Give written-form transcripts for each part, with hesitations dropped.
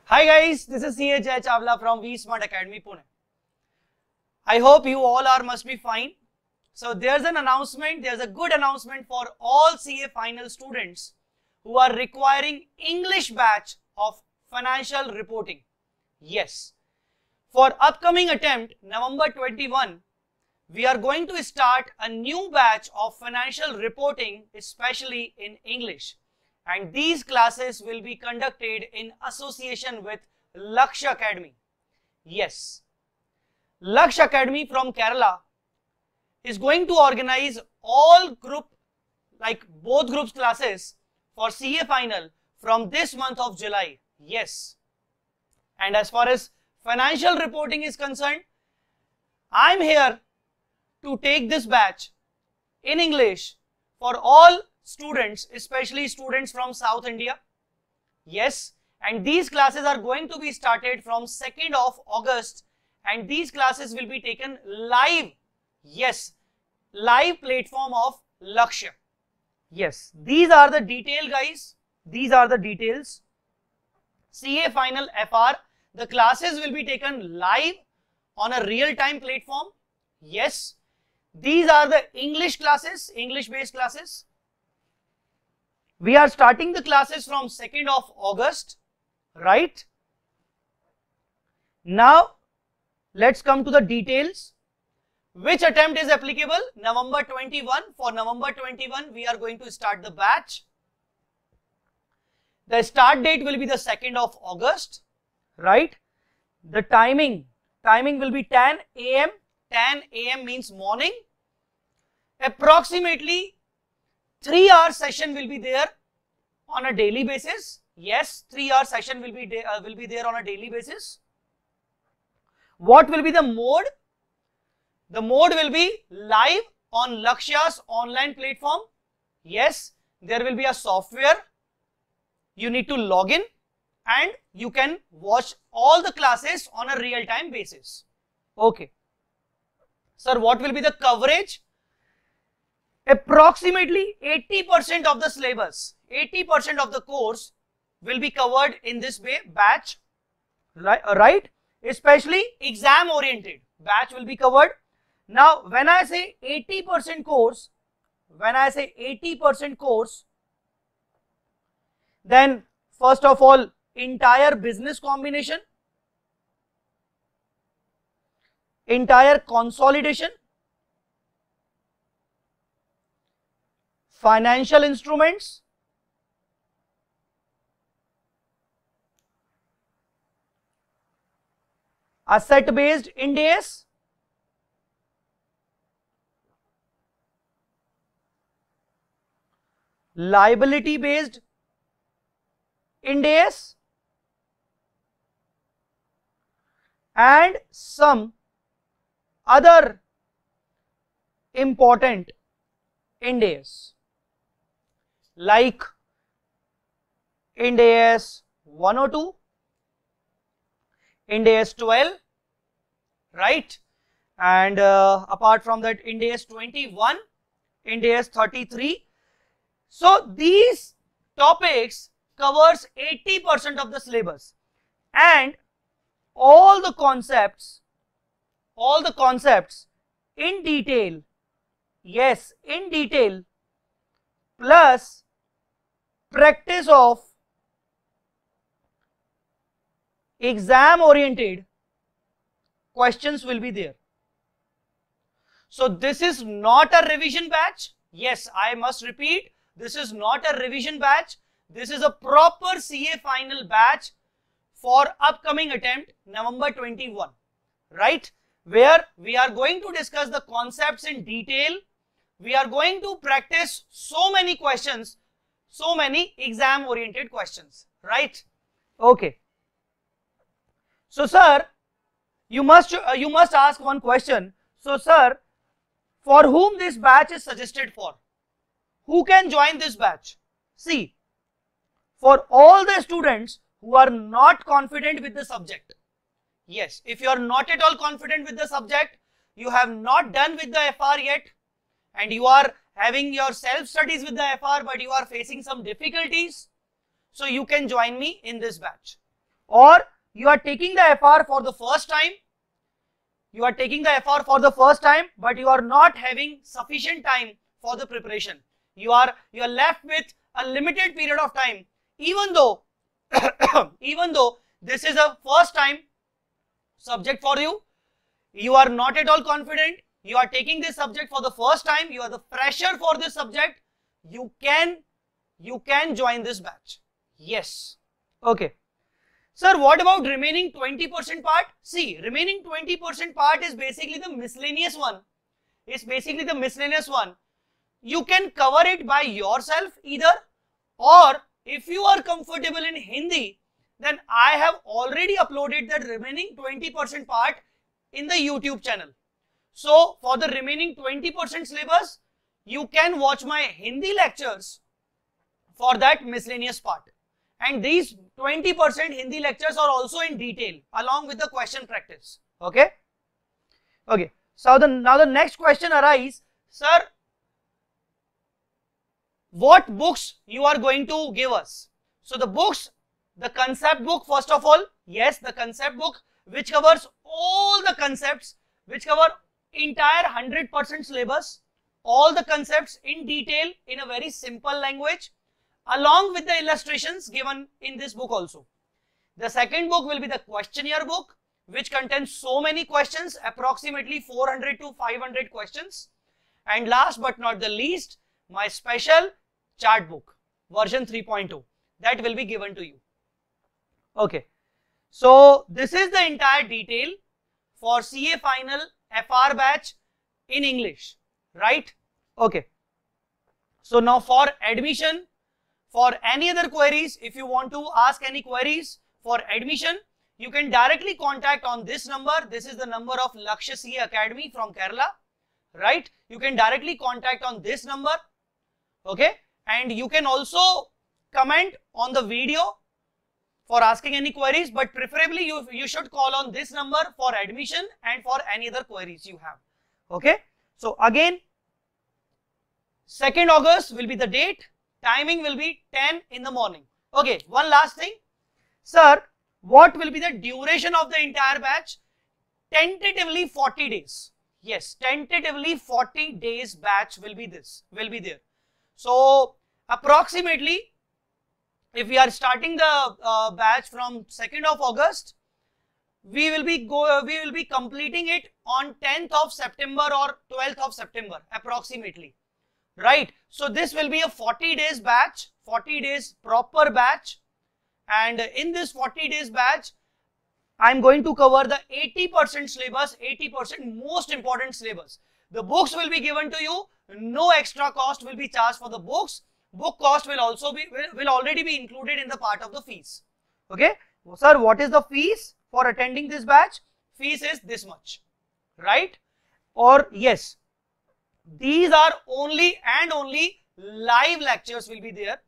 Hi guys, this is CA Jay Chawla from V Smart Academy Pune. I hope you all must be fine. So there's a good announcement for all CA final students who are requiring English batch of financial reporting. Yes, for upcoming attempt November 21, we are going to start a new batch of financial reporting, especially in English. And these classes will be conducted in association with Lakshya Academy. Yes, Lakshya Academy from Kerala is going to organize all both groups classes for CA final from this month of July. Yes, and as far as financial reporting is concerned, I'm here to take this batch in English for all students, especially students from South India. Yes, and these classes are going to be started from 2nd of August, and these classes will be taken live. Yes, live platform of Lakshya. Yes, these are the details, guys. These are the details. CA final FR, the classes will be taken live on a real-time platform. Yes, these are the English classes, English-based classes. We are starting the classes from 2nd of August, right? Now, let's come to the details. Which attempt is applicable? November 21. For November 21, we are going to start the batch. The start date will be the 2nd of August, right? The timing will be 10 a.m. 10 a.m. means morning. Approximately 3-hour session will be there on a daily basis. Yes, 3-hour session will be there on a daily basis. What will be the mode? The mode will be live on Lakshya's online platform. Yes, there will be a software. You need to log in and you can watch all the classes on a real-time basis. Okay. Sir, what will be the coverage? Approximately 80% of the syllabus, 80% of the course will be covered in this batch, right? Especially exam oriented batch will be covered. Now, when I say 80% course, then first of all, entire business combination, entire consolidation, financial instruments, asset based Ind AS, liability based Ind AS, and some other important Ind AS like Ind AS 102, Ind AS 12, right? And apart from that, Ind AS 21, Ind AS 33. So these topics covers 80% of the syllabus, and all the concepts in detail. Yes, in detail, plus practice of exam oriented questions will be there. So this is not a revision batch. Yes, I must repeat, this is not a revision batch. This is a proper CA final batch for upcoming attempt November 21, right? Where we are going to discuss the concepts in detail. We are going to practice so many questions, so many exam oriented questions, right? Okay. So sir, you must ask one question. So sir, for whom this batch is suggested for? Who can join this batch? See, for all the students who are not confident with the subject. Yes, if you are not at all confident with the subject, you have not done with the FR yet, and you are having your self studies with the FR, but you are facing some difficulties, so you can join me in this batch. or you are taking the FR for the first time, but you are not having sufficient time for the preparation. You are left with a limited period of time, even though this is a first time subject for you. You are not at all confident. You are taking this subject for the first time. You are the fresher for this subject. You can join this batch. Yes. Okay. Sir, what about remaining 20% part? See, remaining 20% part is basically the miscellaneous one. You can cover it by yourself either, or if you are comfortable in Hindi, then I have already uploaded that remaining 20% part in the YouTube channel. So, for the remaining 20% syllabus, you can watch my Hindi lectures for that miscellaneous part. And these 20% Hindi lectures are also in detail along with the question practice. Okay. Okay. So now the next question arises, sir, what books you are going to give us? So the books, the concept book first of all, yes, the concept book which covers all the concepts, which cover entire 100% syllabus, all the concepts in detail in a very simple language, along with the illustrations given in this book also. The second book will be the questionnaire book, which contains so many questions, approximately 400 to 500 questions. And last but not the least, my special chart book, version 3.2, that will be given to you. Okay. So this is the entire detail for CA Final FR batch in English, right? Okay. So now for admission, for any other queries, if you want to ask any queries for admission, you can directly contact on this number. This is the number of Lakshya CA Academy from Kerala, right? You can directly contact on this number, okay? And you can also comment on the video for asking any queries, but preferably you should call on this number for admission and for any other queries you have, okay? So again, 2nd August will be the date. Timing will be 10 in the morning. Okay, one last thing. Sir, what will be the duration of the entire batch? Tentatively 40 days. Yes, tentatively 40 days batch will be there. So, approximately, if we are starting the batch from 2nd of August, we will be completing it on 10th of September or 12th of September, approximately. Right, so this will be a 40 days batch, 40 days proper batch, and in this 40 days batch, I am going to cover the 80% syllabus, 80% most important syllabus. The books will be given to you, no extra cost will be charged for the books. Book cost will already be included in the part of the fees. Okay, sir, what is the fees for attending this batch? Fees is this much, right? Or yes. These are only and only live lectures will be there.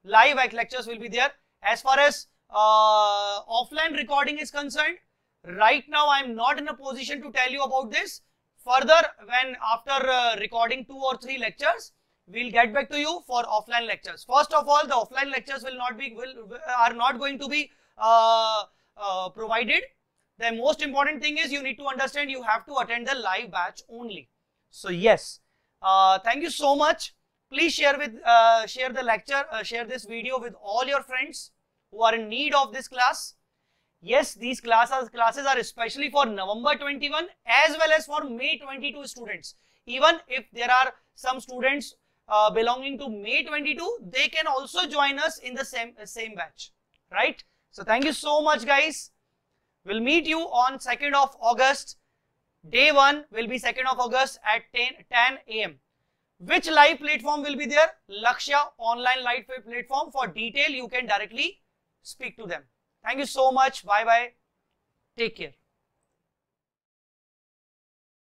Live lectures will be there. As far as offline recording is concerned, right now I am not in a position to tell you about this. Further, when after recording 2 or 3 lectures, we will get back to you for offline lectures. First of all, the offline lectures are not going to be provided. The most important thing is you need to understand you have to attend the live batch only. So yes, thank you so much. Please share the lecture, share this video with all your friends who are in need of this class. Yes, these classes are especially for November 21 as well as for May 22 students. Even if there are some students belonging to May 22, they can also join us in the same batch, right? So thank you so much, guys. We'll meet you on 2nd of August. Day 1 will be 2nd of August at 10 AM. Which live platform will be there? Lakshya online live platform. For detail, you can directly speak to them. Thank you so much. Bye bye. Take care.